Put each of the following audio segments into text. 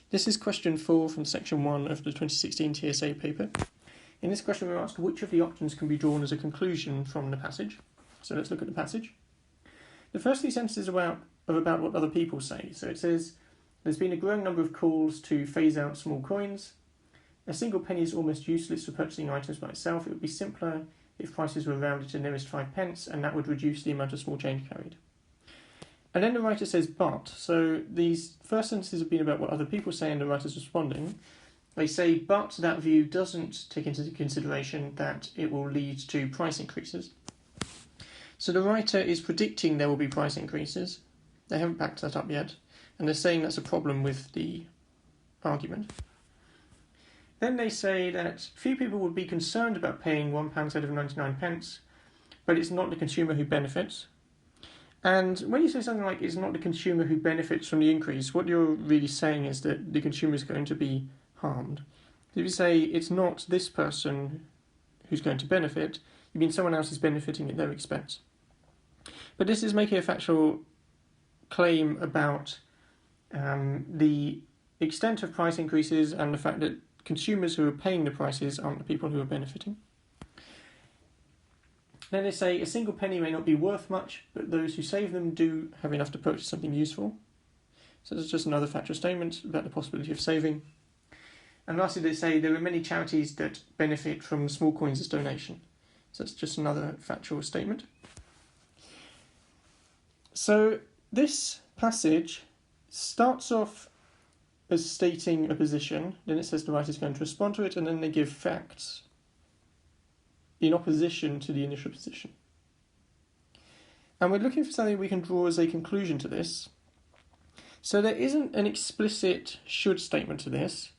This is question 4 from section 1 of the 2016 TSA paper. In this question we're asked which of the options can be drawn as a conclusion from the passage. So let's look at the passage. The first three sentences are about what other people say. So it says, there's been a growing number of calls to phase out small coins. A single penny is almost useless for purchasing items by itself. It would be simpler if prices were rounded to nearest 5 pence, and that would reduce the amount of small change carried. And then the writer says but. So these first sentences have been about what other people say and the writer's responding. They say but that view doesn't take into consideration that it will lead to price increases. So the writer is predicting there will be price increases. They haven't backed that up yet, and they're saying that's a problem with the argument. Then they say that few people would be concerned about paying £1 instead of 99 pence, but it's not the consumer who benefits. And when you say something like it's not the consumer who benefits from the increase, what you're really saying is that the consumer is going to be harmed. If you say it's not this person who's going to benefit, you mean someone else is benefiting at their expense. But this is making a factual claim about the extent of price increases and the fact that consumers who are paying the prices aren't the people who are benefiting. Then they say a single penny may not be worth much, but those who save them do have enough to purchase something useful. So this is just another factual statement about the possibility of saving. And lastly, they say there are many charities that benefit from small coins as donation. So that's just another factual statement. So this passage starts off as stating a position, then it says the writer is going to respond to it, and then they give facts in opposition to the initial position. And we're looking for something we can draw as a conclusion to this. So there isn't an explicit should statement to this.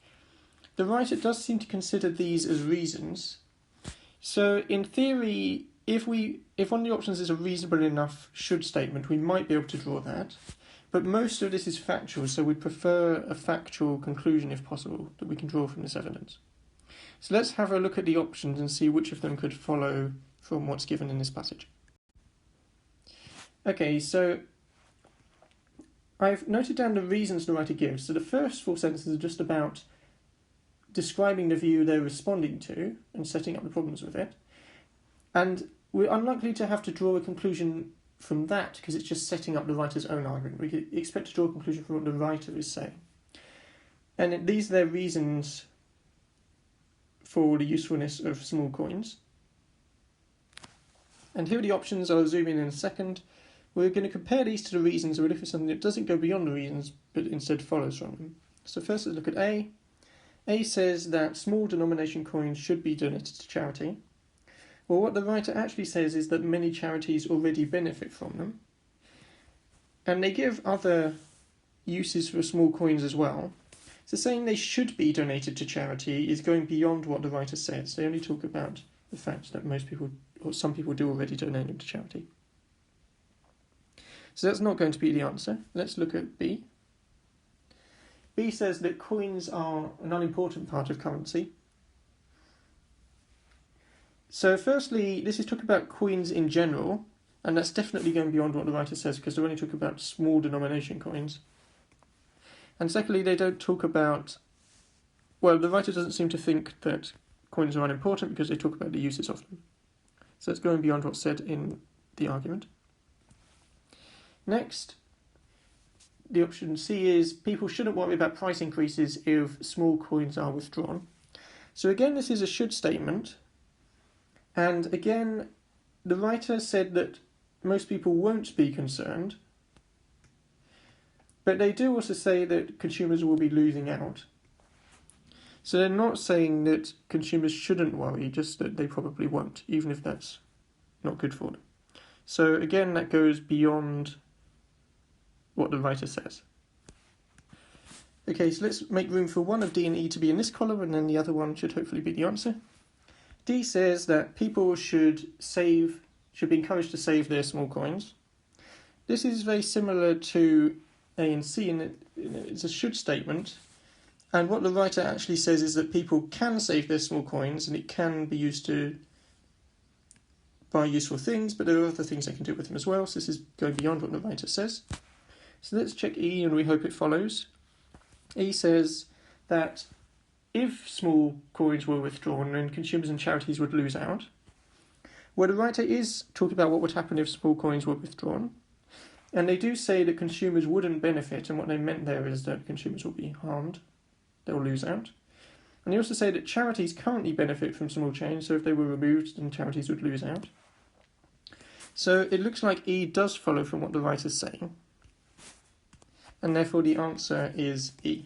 The writer does seem to consider these as reasons. So in theory, if one of the options is a reasonable enough should statement, we might be able to draw that. But most of this is factual, so we'd prefer a factual conclusion, if possible, that we can draw from this evidence. So let's have a look at the options and see which of them could follow from what's given in this passage. Okay, so I've noted down the reasons the writer gives. So the first 4 sentences are just about describing the view they're responding to and setting up the problems with it. And we're unlikely to have to draw a conclusion from that because it's just setting up the writer's own argument. We could expect to draw a conclusion from what the writer is saying. And these are their reasons for the usefulness of small coins. And here are the options. I'll zoom in a second. We're going to compare these to the reasons. We're looking for something that doesn't go beyond the reasons, but instead follows from them. So first let's look at A. A says that small denomination coins should be donated to charity. Well, what the writer actually says is that many charities already benefit from them. And they give other uses for small coins as well. So saying they should be donated to charity is going beyond what the writer says. They only talk about the fact that most people, or some people, do already donate them to charity. So that's not going to be the answer. Let's look at B. B says that coins are an unimportant part of currency. So firstly, this is talking about coins in general, and that's definitely going beyond what the writer says because they're only talking about small denomination coins. And secondly, they don't talk about, well, the writer doesn't seem to think that coins are unimportant because they talk about the uses of them. So it's going beyond what's said in the argument. Next, the option C is people shouldn't worry about price increases if small coins are withdrawn. So again, this is a should statement. And again, the writer said that most people won't be concerned. But they do also say that consumers will be losing out. So they're not saying that consumers shouldn't worry, just that they probably won't, even if that's not good for them. So again, that goes beyond what the writer says. Okay, so let's make room for one of D and E to be in this column, and then the other one should hopefully be the answer. D says that people should be encouraged to save their small coins. This is very similar to A and C, and it's a should statement. And what the writer actually says is that people can save their small coins, and it can be used to buy useful things, but there are other things they can do with them as well. So this is going beyond what the writer says. So let's check E, and we hope it follows. E says that if small coins were withdrawn, then consumers and charities would lose out. Well, the writer is talking about what would happen if small coins were withdrawn. And they do say that consumers wouldn't benefit, and what they meant there is that consumers will be harmed. They'll lose out. And they also say that charities currently benefit from small change, so if they were removed, then charities would lose out. So it looks like E does follow from what the writer's saying. And therefore the answer is E.